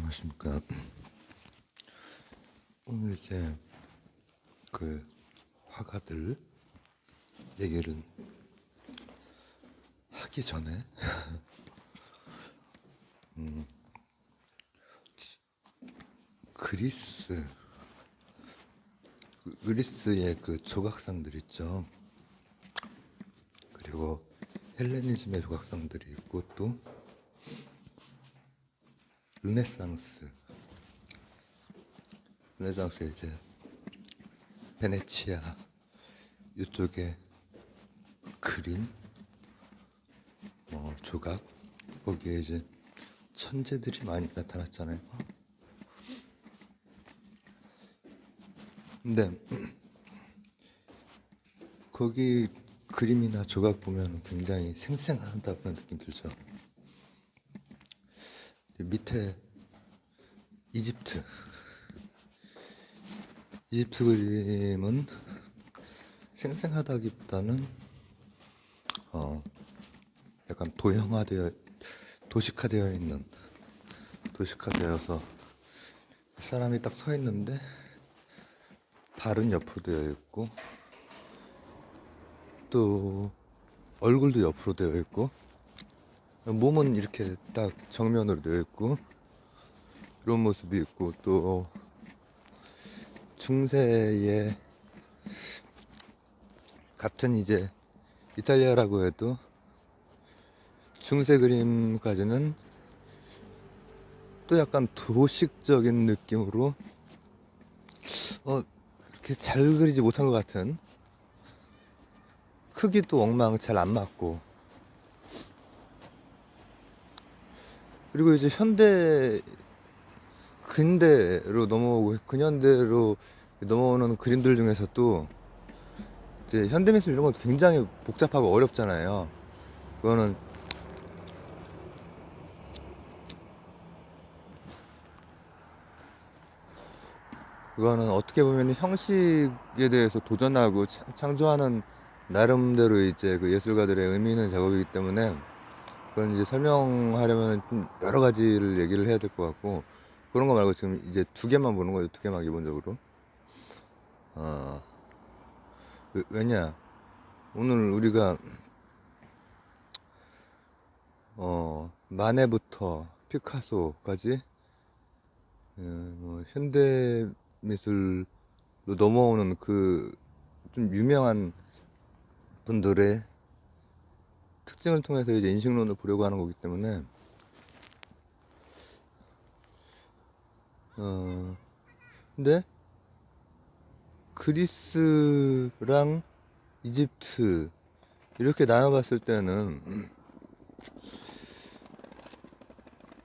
안녕하십니까. 오늘 이제 그 화가들 얘기를 하기 전에 그리스의 그 조각상들 있죠. 그리고 헬레니즘의 조각상들이 있고 또 르네상스에 이제 베네치아 이쪽에 그림, 조각, 거기에 이제 천재들이 많이 나타났잖아요. 근데 거기 그림이나 조각 보면 굉장히 생생하다는 느낌 들죠. 밑에 이집트 그림은 생생하다기보다는 약간 도식화되어서 사람이 딱 서 있는데 발은 옆으로 되어 있고 또 얼굴도 옆으로 되어 있고 몸은 이렇게 딱 정면으로 되어 있고 이런 모습이 있고 또 중세의 같은 이제 이탈리아라고 해도 중세 그림까지는 또 약간 도식적인 느낌으로 이렇게 잘 그리지 못한 것 같은, 크기도 엉망 잘 안 맞고, 그리고 이제 근대로 넘어오고 근현대로 넘어오는 그림들 중에서도 이제 현대미술 이런 것도 굉장히 복잡하고 어렵잖아요. 그거는 어떻게 보면 형식에 대해서 도전하고 창조하는 나름대로 이제 그 예술가들의 의미 있는 작업이기 때문에 그건 이제 설명하려면 좀 여러 가지를 얘기를 해야 될 것 같고, 그런 거 말고 지금 이제 두 개만 보는 거예요. 두 개만 기본적으로. 어, 왜냐, 오늘 우리가 마네부터 피카소까지 현대 미술로 넘어오는 그 좀 유명한 분들의 특징을 통해서 이제 인식론을 보려고 하는 거기 때문에 근데 그리스랑 이집트 이렇게 나눠봤을 때는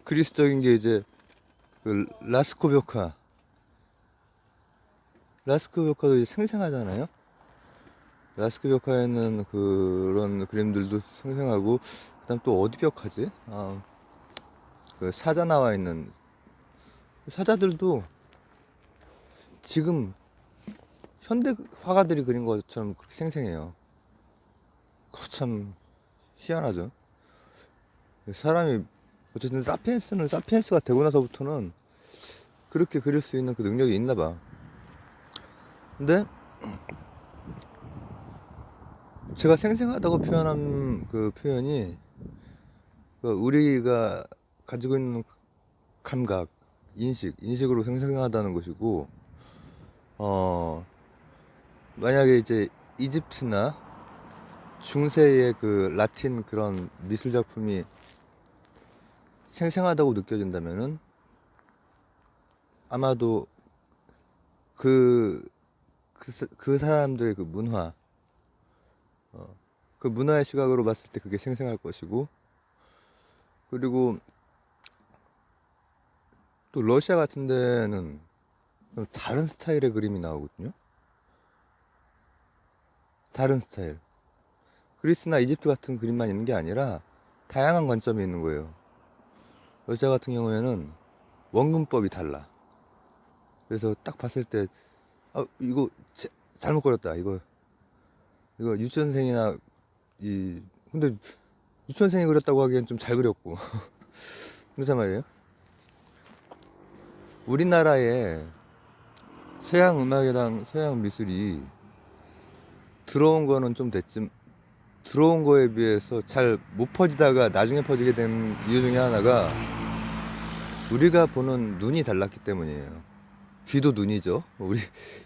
그리스적인 게 이제 그 라스코비오카도 이제 생생하잖아요. 라스코비오카에는 그런 그림들도 생생하고, 그다음 또 어디 벽화지? 그 사자 나와 있는 사자들도 지금 현대 화가들이 그린 것처럼 그렇게 생생해요. 그거 참 희한하죠. 사람이 어쨌든 사피엔스가 되고 나서부터는 그렇게 그릴 수 있는 그 능력이 있나 봐. 근데 제가 생생하다고 표현한 그 표현이 우리가 가지고 있는 감각, 인식으로 생생하다는 것이고, 만약에 이제 이집트나 중세의 그 라틴 그런 미술 작품이 생생하다고 느껴진다면은 아마도 그 사람들의 그 그 문화의 시각으로 봤을 때 그게 생생할 것이고, 그리고 또 러시아 같은 데는 다른 스타일의 그림이 나오거든요. 다른 스타일. 그리스나 이집트 같은 그림만 있는 게 아니라 다양한 관점이 있는 거예요. 러시아 같은 경우에는 원근법이 달라. 그래서 딱 봤을 때 이거 잘못 그렸다. 이거 유치원생이나 근데 유치원생이 그렸다고 하기엔 좀 잘 그렸고 그렇단 말이에요. 우리나라에 서양 음악이랑 서양 미술이 들어온 거는 좀 됐지, 들어온 거에 비해서 잘 못 퍼지다가 나중에 퍼지게 된 이유 중에 하나가 우리가 보는 눈이 달랐기 때문이에요. 귀도 눈이죠. 우리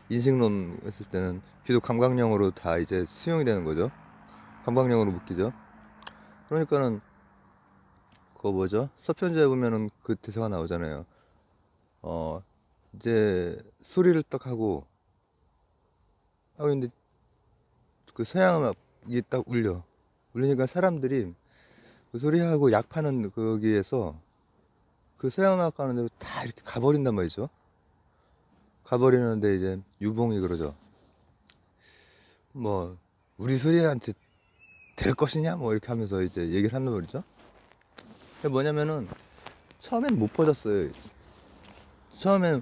인식론 했을 때는 귀도 감각령으로 다 이제 수용이 되는 거죠. 감각령으로 묶이죠. 그러니까는 그거 뭐죠? 서편제에 보면은 그 대사가 나오잖아요. 어 이제 소리를 딱 하고 있는데 그 서양 음악이 딱 울리니까 사람들이 그 소리하고 약 파는 거기에서 그 서양 음악 가는 데로 다 이렇게 가버린단 말이죠. 가버리는데 이제 유봉이 그러죠. 뭐 우리 소리한테 될 것이냐 뭐 이렇게 하면서 이제 얘기를 한단 말이죠. 그게 뭐냐면은 처음엔 못 퍼졌어요. 처음엔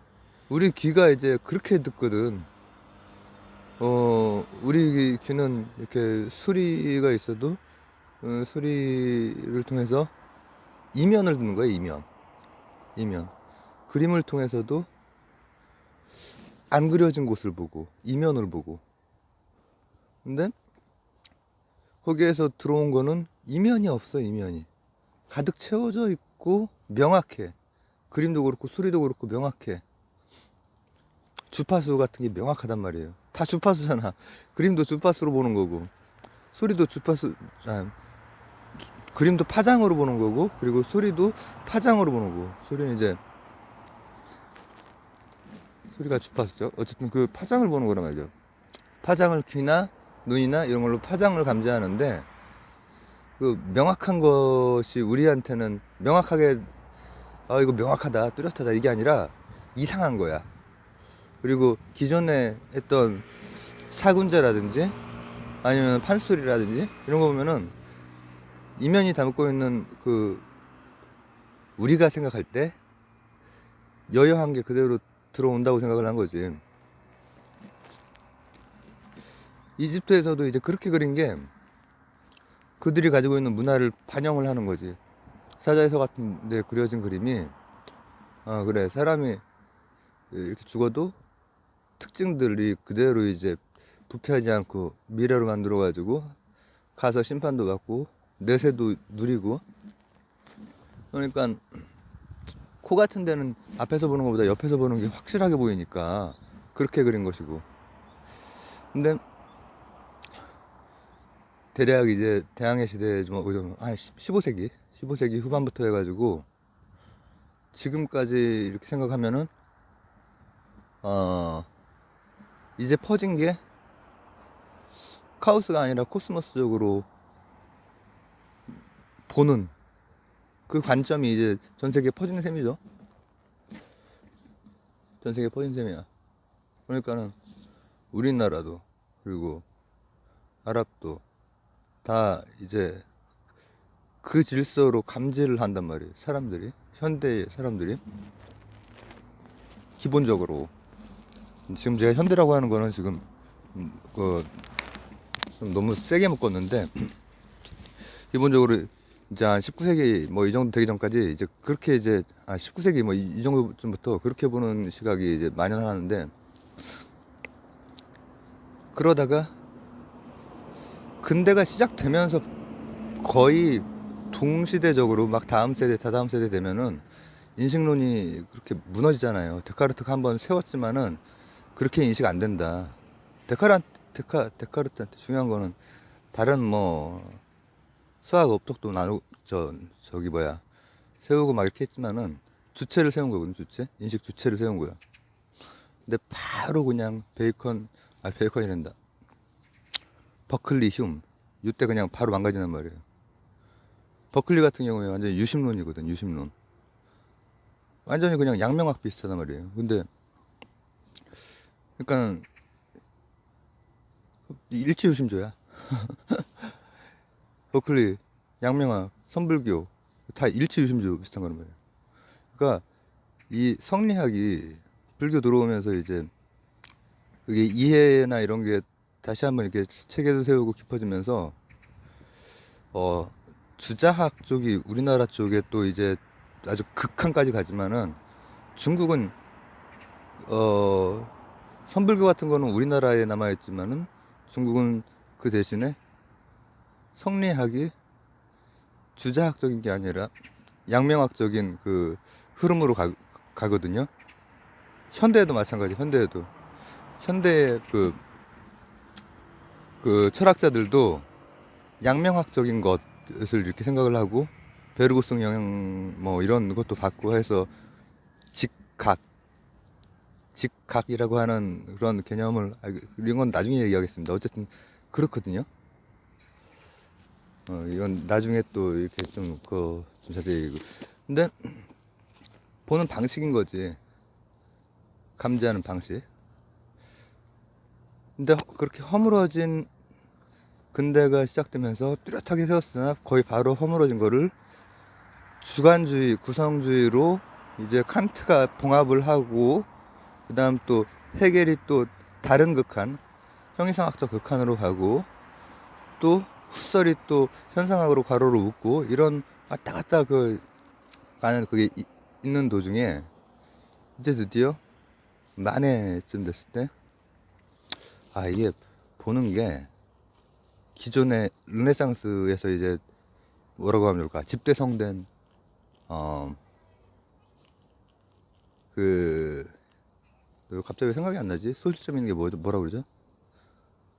우리 귀가 이제 그렇게 듣거든. 우리 귀는 이렇게 소리가 있어도 소리를 통해서 이면을 듣는 거예요. 이면. 그림을 통해서도 안 그려진 곳을 보고 이면을 보고. 근데 거기에서 들어온 거는 이면이 없어. 이면이 가득 채워져 있고 명확해. 그림도 그렇고 소리도 그렇고 명확해. 주파수 같은 게 명확하단 말이에요. 다 주파수잖아. 그림도 주파수로 보는 거고 소리도 주파수, 그림도 파장으로 보는 거고 그리고 소리도 파장으로 보는 거고. 소리는 이제 소리가 주파수죠. 어쨌든 그 파장을 보는 거란 말이죠. 파장을 귀나 눈이나 이런 걸로 파장을 감지하는데 그 명확한 것이 우리한테는 명확하게 이거 명확하다 뚜렷하다 이게 아니라 이상한 거야. 그리고 기존에 했던 사군자라든지 아니면 판소리라든지 이런 거 보면은 이면이 담고 있는 그 우리가 생각할 때 여여한 게 그대로 들어온다고 생각을 한 거지. 이집트에서도 이제 그렇게 그린 게 그들이 가지고 있는 문화를 반영을 하는 거지. 사자에서 같은 데 그려진 그림이 그래 사람이 이렇게 죽어도 특징들이 그대로 이제 부패하지 않고 미래로 만들어 가지고 가서 심판도 받고 내세도 누리고. 그러니까 코 같은 데는 앞에서 보는 것보다 옆에서 보는 게 확실하게 보이니까 그렇게 그린 것이고. 근데 대략 이제 대항해 시대 한 15세기 후반부터 해가지고 지금까지 이렇게 생각하면은 이제 퍼진 게 카오스가 아니라 코스모스적으로 보는 그 관점이 이제 전 세계에 퍼지는 셈이죠. 전 세계에 퍼진 셈이야. 그러니까는 우리나라도 그리고 아랍도 다 이제 그 질서로 감지를 한단 말이에요. 사람들이, 현대의 사람들이 기본적으로. 지금 제가 현대라고 하는 거는 지금 좀 너무 세게 묶었는데 기본적으로 이제 한 19세기 뭐 이 정도 되기 전까지 이제 그렇게 이제 19세기 뭐 이 정도쯤부터 그렇게 보는 시각이 이제 만연하는데, 그러다가 근대가 시작되면서 거의 동시대적으로 막 다음 세대 다다음 세대 되면은 인식론이 그렇게 무너지잖아요. 데카르트가 한번 세웠지만은 그렇게 인식 안 된다. 데카르트한테 중요한 거는 다른 뭐 수학 업적도 저기 뭐야 세우고 막 이렇게 했지만은 주체를 세운 거거든. 인식 주체를 세운 거야. 근데 바로 그냥 베이컨이란다. 버클리, 흉 이때 그냥 바로 망가지는 말이에요. 버클리 같은 경우에 완전히 유심론이거든. 유심론. 완전히 그냥 양명학 비슷하단 말이에요. 근데 그러니까 일치유심조야. 버클리, 양명학, 선불교 다 일치유심조 비슷한 거란 말이에요. 그러니까 이 성리학이 불교 들어오면서 이제 그게 이해나 이런 게 다시 한번 이렇게 체계도 세우고 깊어지면서 주자학 쪽이 우리나라 쪽에 또 이제 아주 극한까지 가지만은 중국은 선불교 같은 거는 우리나라에 남아있지만은 중국은 그 대신에 성리학이 주자학적인 게 아니라 양명학적인 그 흐름으로 가거든요. 현대에도 마찬가지. 현대의 그 철학자들도 양명학적인 것을 이렇게 생각을 하고 베르구송 영향 뭐 이런 것도 받고 해서 직각 직각이라고 하는 그런 개념을 이런 건 나중에 얘기하겠습니다. 어쨌든 그렇거든요. 이건 나중에 또 이렇게 좀 자세히 얘기고. 근데 보는 방식인 거지. 감지하는 방식. 근데 그렇게 허물어진 근대가 시작되면서 뚜렷하게 세웠으나 거의 바로 허물어진 거를 주관주의, 구성주의로 이제 칸트가 봉합을 하고, 그 다음 또 헤겔이 또 다른 극한, 형이상학적 극한으로 가고, 또 후설이 또 현상학으로 가로로 웃고, 이런 왔다 갔다 많은 그게 있는 도중에 이제 드디어 만해쯤 됐을 때, 이게 보는 게 기존의 르네상스에서 이제 뭐라고 하면 좋을까? 집대성된 그 갑자기 생각이 안 나지? 소실점 있는 게 뭐라 그러죠?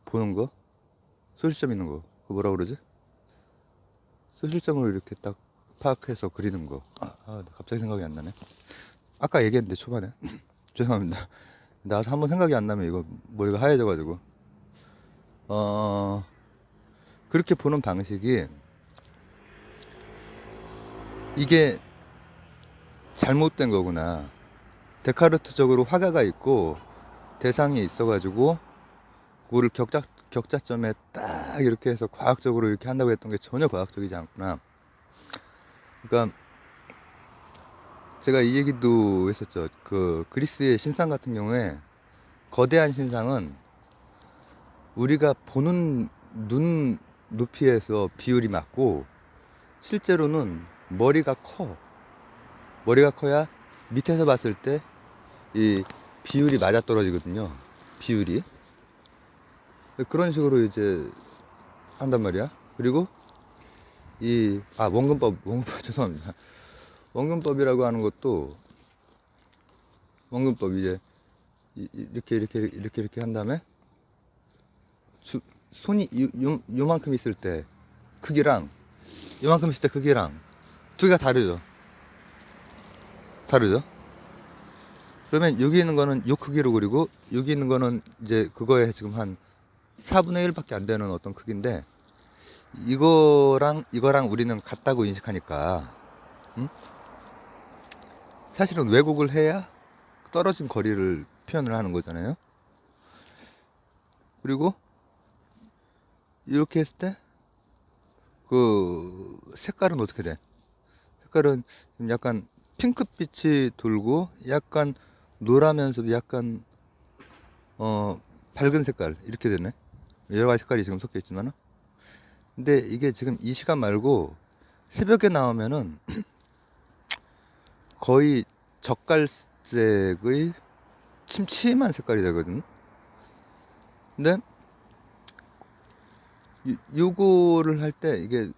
보는 거? 소실점 있는 거. 그거 뭐라 그러지? 소실점을 이렇게 딱 파악해서 그리는 거. 갑자기 생각이 안 나네. 아까 얘기했는데 초반에. 죄송합니다. 나와서 한번 생각이 안 나면 이거 머리가 하얘져가지고. 그렇게 보는 방식이 이게 잘못된 거구나. 데카르트적으로 화가가 있고 대상이 있어가지고 그거를 격자점에 딱 이렇게 해서 과학적으로 이렇게 한다고 했던 게 전혀 과학적이지 않구나. 그러니까 제가 이 얘기도 했었죠. 그 그리스의 신상 같은 경우에 거대한 신상은 우리가 보는 눈 높이에서 비율이 맞고 실제로는 머리가 커야 밑에서 봤을 때 이 비율이 맞아 떨어지거든요. 비율이 그런 식으로 이제 한단 말이야. 그리고 원근법 죄송합니다. 원근법이라고 하는 것도 원근법 이제 이렇게 한 다음에 손이 요만큼 있을 때 크기랑 요만큼 있을 때 크기랑 두 개가 다르죠. 그러면 여기 있는 거는 요 크기로 그리고 여기 있는 거는 이제 그거에 지금 한 4분의 1밖에 안 되는 어떤 크기인데 이거랑 우리는 같다고 인식하니까 사실은 왜곡을 해야 떨어진 거리를 표현을 하는 거잖아요. 그리고 이렇게 했을 때 그 색깔은 어떻게 돼? 색깔은 약간 핑크빛이 돌고 약간 노라면서도 약간 밝은 색깔 이렇게 되네. 여러 가지 색깔이 지금 섞여 있지만 근데 이게 지금 이 시간 말고 새벽에 나오면은 거의 젓갈색의 침침한 색깔이 되거든. 근데 요거를 할 때 이게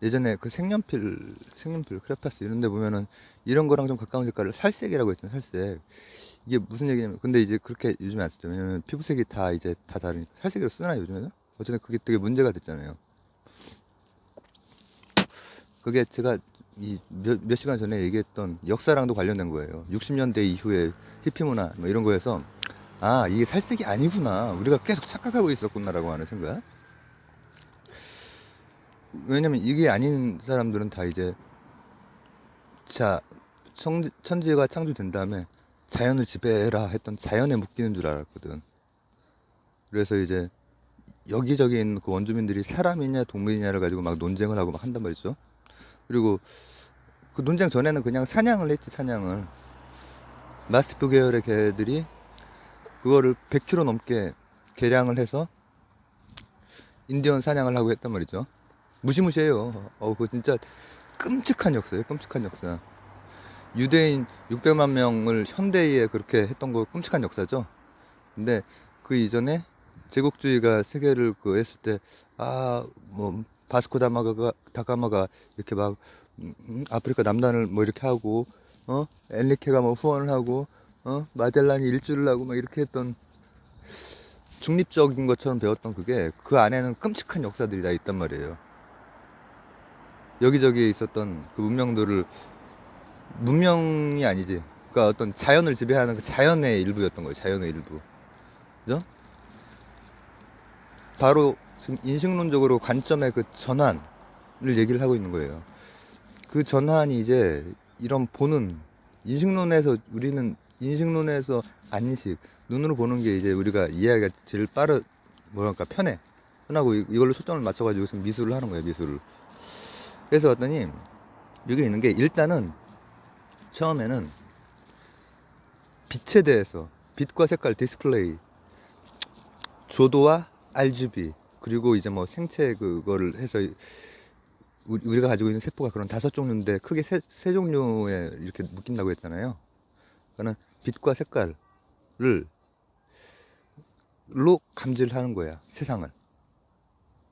예전에 그 색연필 크레파스 이런 데 보면은 이런 거랑 좀 가까운 색깔을 살색이라고 했잖아. 살색. 이게 무슨 얘기냐면 근데 이제 그렇게 요즘에 안 쓰죠. 왜냐면 피부색이 다 이제 다 다르니까 살색으로 쓰나 요즘에는? 어쨌든 그게 되게 문제가 됐잖아요. 그게 제가 몇 시간 전에 얘기했던 역사랑도 관련된 거예요. 60년대 이후에 히피 문화 뭐 이런 거에서 이게 살색이 아니구나. 우리가 계속 착각하고 있었구나라고 하는 생각. 왜냐면 이게 아닌 사람들은 다 이제 천지가 창조된 다음에 자연을 지배해라 했던 자연에 묶이는 줄 알았거든. 그래서 이제 여기저기 있는 그 원주민들이 사람이냐 동물이냐를 가지고 막 논쟁을 하고 막 한단 말이죠. 그리고 그 논쟁 전에는 그냥 사냥을 했지, 사냥을. 마스티프 계열의 개들이 그거를 100kg 넘게 개량을 해서 인디언 사냥을 하고 했단 말이죠. 무시무시해요. 그거 진짜 끔찍한 역사예요, 끔찍한 역사. 유대인 600만 명을 현대에 그렇게 했던 거 끔찍한 역사죠. 근데 그 이전에 제국주의가 세계를 그 했을 때, 뭐 바스코 다가마가 이렇게 막 아프리카 남단을 뭐 이렇게 하고, 엔리케가 뭐 후원을 하고, 마젤란이 일주를 하고 막 이렇게 했던, 중립적인 것처럼 배웠던 그게 그 안에는 끔찍한 역사들이 다 있단 말이에요. 여기저기에 있었던 그 문명들을, 문명이 아니지, 그러니까 어떤 자연을 지배하는 그 자연의 일부였던 거예요. 자연의 일부. 그죠? 바로 지금 인식론적으로 관점의 그 전환을 얘기를 하고 있는 거예요. 그 전환이 이제 이런 보는, 우리는 인식론에서 안식, 눈으로 보는 게 이제 우리가 이해하기가 제일 뭐랄까, 편하고 이걸로 초점을 맞춰가지고 지금 미술을 하는 거예요, 미술을. 그래서 봤더니 여기 있는 게, 일단은 처음에는 빛에 대해서, 빛과 색깔 디스플레이, 조도와 RGB, 그리고 이제 뭐 생체 그거를 해서 우리가 가지고 있는 세포가 그런 5종류인데 크게 세 종류에 이렇게 묶인다고 했잖아요. 그러니까 빛과 색깔을 감지를 하는 거야, 세상을.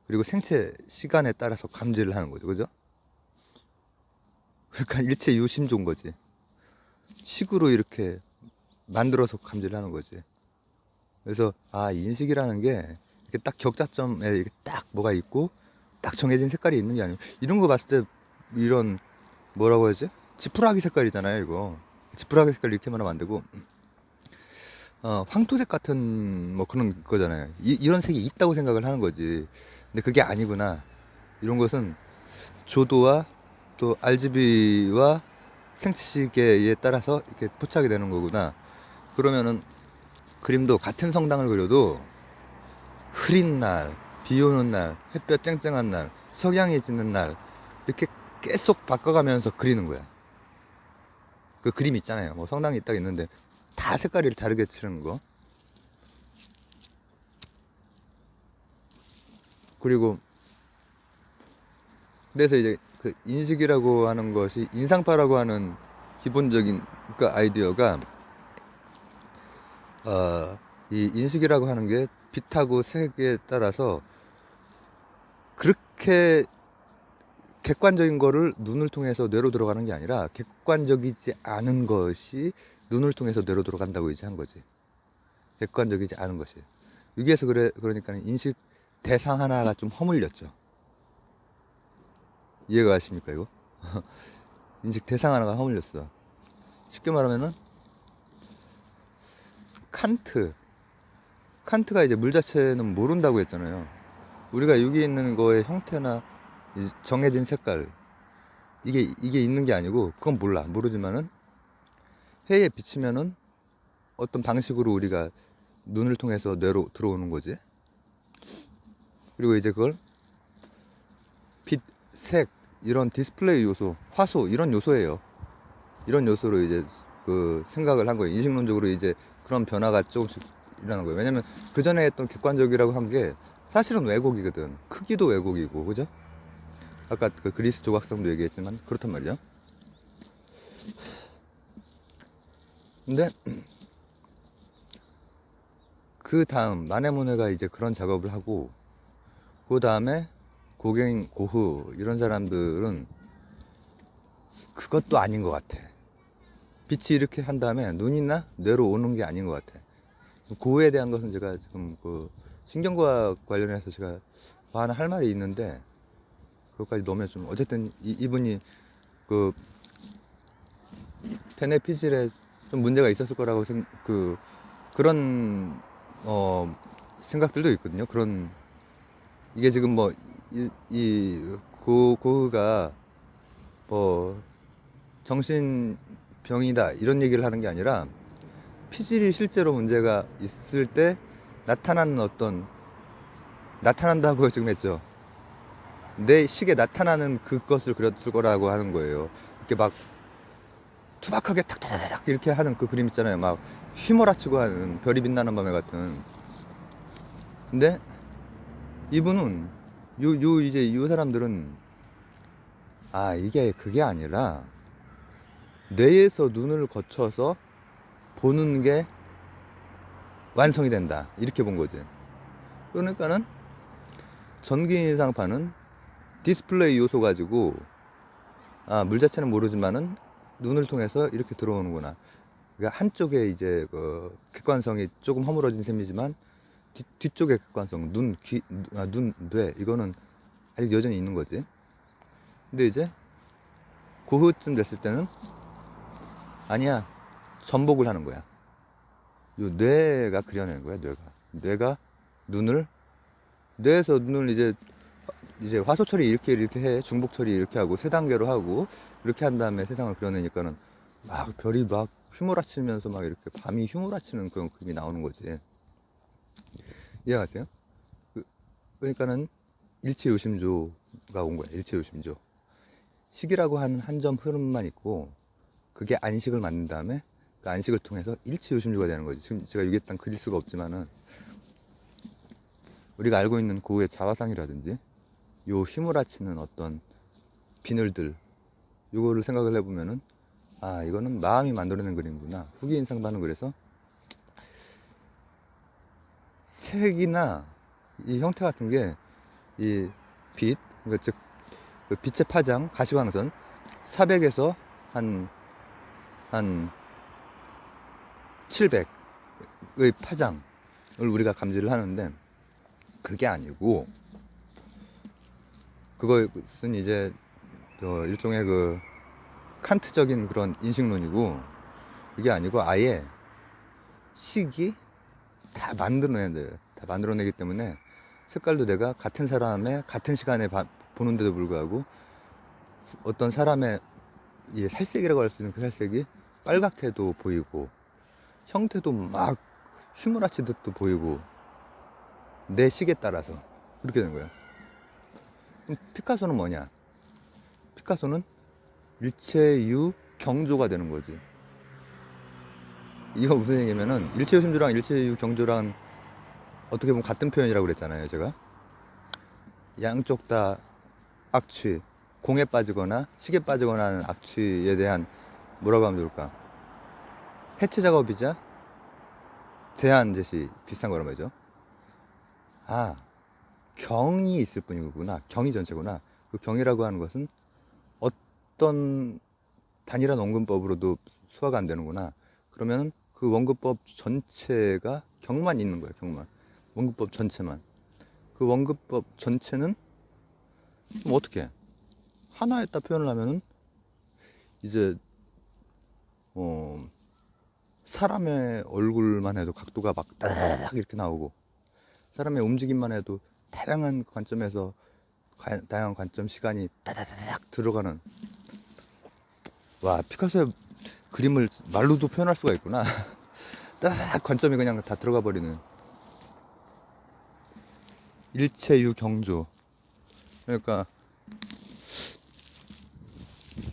그리고 생체 시간에 따라서 감지를 하는 거죠. 그죠? 그러니까 일체 유심조인 거지. 식으로 이렇게 만들어서 감지를 하는 거지. 그래서 인식이라는 게 이렇게 딱 격자점에 이렇게 딱 뭐가 있고 딱 정해진 색깔이 있는 게 아니고, 이런 거 봤을 때 이런, 뭐라고 해야지? 지푸라기 색깔이잖아요, 이거. 지푸라기 색깔 이렇게 말하면 안 되고, 황토색 같은 뭐 그런 거잖아요. 이런 색이 있다고 생각을 하는 거지. 근데 그게 아니구나. 이런 것은 조도와 또 RGB와 생체시계에 따라서 이렇게 포착이 되는 거구나. 그러면은 그림도 같은 성당을 그려도 흐린 날, 비 오는 날, 햇볕 쨍쨍한 날, 석양이 지는 날, 이렇게 계속 바꿔가면서 그리는 거야. 그 그림 있잖아요. 뭐 성당이 딱 있는데 다 색깔이 다르게 칠하는 거. 그리고 그래서 이제 그 인식이라고 하는 것이, 인상파라고 하는 기본적인 그 아이디어가, 이 인식이라고 하는 게 빛하고 색에 따라서 그렇게 객관적인 거를 눈을 통해서 뇌로 들어가는 게 아니라, 객관적이지 않은 것이 눈을 통해서 뇌로 들어간다고 이제 한 거지. 객관적이지 않은 것이. 여기에서 그러니까 인식 대상 하나가 좀 허물렸죠. 이해가 가십니까, 이거? 인식 대상 하나가 허물렸어. 쉽게 말하면은, 칸트가 이제 물 자체는 모른다고 했잖아요. 우리가 여기 있는 거의 형태나 정해진 색깔, 이게 있는 게 아니고, 그건 모르지만은 해에 비치면은 어떤 방식으로 우리가 눈을 통해서 뇌로 들어오는 거지. 그리고 이제 그걸 빛, 색, 이런 디스플레이 요소, 화소, 이런 요소예요. 이런 요소로 이제 그 생각을 한 거예요. 인식론적으로 이제 그런 변화가 조금씩 일어나는 거예요. 왜냐면 그 전에 했던 객관적이라고 한 게 사실은 왜곡이거든. 크기도 왜곡이고, 그죠? 아까 그 그리스 조각상도 얘기했지만 그렇단 말이야. 근데 그 다음 마네모네가 이제 그런 작업을 하고, 그 다음에 고흐 이런 사람들은 그것도 아닌 것 같아. 빛이 이렇게 한 다음에 눈이나 뇌로 오는 게 아닌 것 같아. 고흐에 대한 것은 제가 지금 그 신경과학 관련해서 제가 하나 할 말이 있는데, 그것까지 넣으면 좀, 어쨌든 이분이 그 테네 피질에 좀 문제가 있었을 거라고 그런 생각들도 있거든요. 그런, 이게 지금 뭐 고흐가 뭐 정신병이다 이런 얘기를 하는 게 아니라, 피질이 실제로 문제가 있을 때 나타난다고 지금 했죠. 내 식에 나타나는 그것을 그렸을 거라고 하는 거예요. 이렇게 막 투박하게 탁탁탁 이렇게 하는 그 그림 있잖아요. 막 휘몰아치고 하는 별이 빛나는 밤에 같은. 근데 이분은, 이제 이 사람들은, 이게 그게 아니라 뇌에서 눈을 거쳐서 보는 게 완성이 된다. 이렇게 본 거지. 그러니까는 전기인상파는 디스플레이 요소 가지고 물 자체는 모르지만은 눈을 통해서 이렇게 들어오는구나. 그러니까 한쪽에 이제 그 객관성이 조금 허물어진 셈이지만 뒤쪽의 객관성, 뇌 이거는 아직 여전히 있는 거지. 근데 이제 고흐쯤 됐을 때는 아니야, 전복을 하는 거야. 요 뇌가 그려내는 거야. 뇌가 눈을 뇌에서 눈을 이제 화소 처리 이렇게 해, 중복 처리 이렇게 하고 세 단계로 하고 이렇게 한 다음에 세상을 그려내니까는 막 별이 막 휘몰아치면서 막 이렇게 밤이 휘몰아치는 그런 그림이 나오는 거지. 이해가세요? 그러니까는 일체요심조가 온 거야. 일체요심조. 식이라고 하는 한 점 흐름만 있고 그게 안식을 만든 다음에 그 안식을 통해서 일체요심조가 되는 거지. 지금 제가 여기 딱 그릴 수가 없지만은 우리가 알고 있는 고흐의 자화상이라든지 요 휘몰아치는 어떤 비늘들 요거를 생각을 해보면은 이거는 마음이 만들어낸 그림이구나. 후기 인상반은 그래서 색이나 이 형태 같은 게 이 빛, 그러니까 즉 그 빛의 파장, 가시광선 400에서 한 700의 파장을 우리가 감지를 하는데 그게 아니고 그것은 이제 일종의 그 칸트적인 그런 인식론이고 이게 아니고 아예 식이 다 만들어내기 때문에 색깔도 내가 같은 사람의 같은 시간에 보는데도 불구하고 어떤 사람의 이 살색이라고 할 수 있는 그 살색이 빨갛게도 보이고 형태도 막 휘몰아치듯도 보이고 내 식에 따라서 그렇게 된 거야. 그럼 피카소는 뭐냐? 피카소는 일체유 경조가 되는 거지. 이거 무슨 얘기냐면은 일체요심조랑 일체유 경조랑 어떻게 보면 같은 표현이라고 그랬잖아요. 제가 양쪽 다 악취, 공에 빠지거나 식에 빠지거나 하는 악취에 대한 뭐라고 하면 좋을까? 해체 작업이자 제한 제시 비슷한 거란 말이죠. 경이 있을 뿐이구나. 경이 전체구나. 그 경이라고 하는 것은 어떤 단일한 원근법으로도 소화가 안 되는구나. 그러면 그 원근법 전체가 경만 있는 거예요. 경만. 원근법 전체만. 그 원근법 전체는 뭐 어떻게 해? 하나에다 표현을 하면은 이제 사람의 얼굴만 해도 각도가 막 따닥 이렇게 나오고 사람의 움직임만 해도 다양한 관점에서 다양한 관점 시간이 따다닥 들어가는. 와, 피카소의 그림을 말로도 표현할 수가 있구나. 따다닥 관점이 그냥 다 들어가 버리는 일체유 경조. 그러니까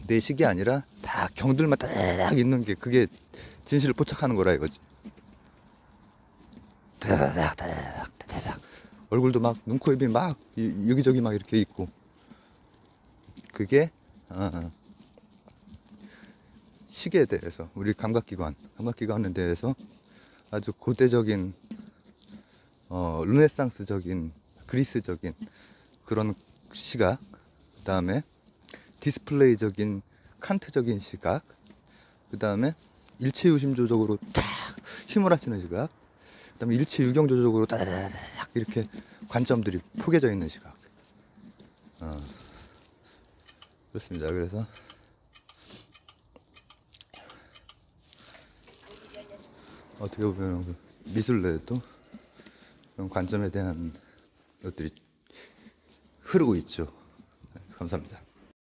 내 식이 아니라 다 경들만 따다닥 있는 게 그게 진실을 포착하는 거라 이거지. 따다닥 따다닥 따다닥 얼굴도 막 눈, 코, 입이 막 여기저기 막 이렇게 있고 그게 식에 대해서 우리 감각기관에 대해서 아주 고대적인 르네상스적인 그리스적인 그런 시각, 그 다음에 디스플레이적인 칸트적인 시각, 그 다음에 일체유심조적으로 탁 휘몰아치는 시각, 그 다음에 일체유경조적으로 따다다닥 이렇게 관점들이 포개져 있는 시각. 그렇습니다. 그래서 어떻게 보면 미술 내에도 그런 관점에 대한 것들이 흐르고 있죠. 감사합니다.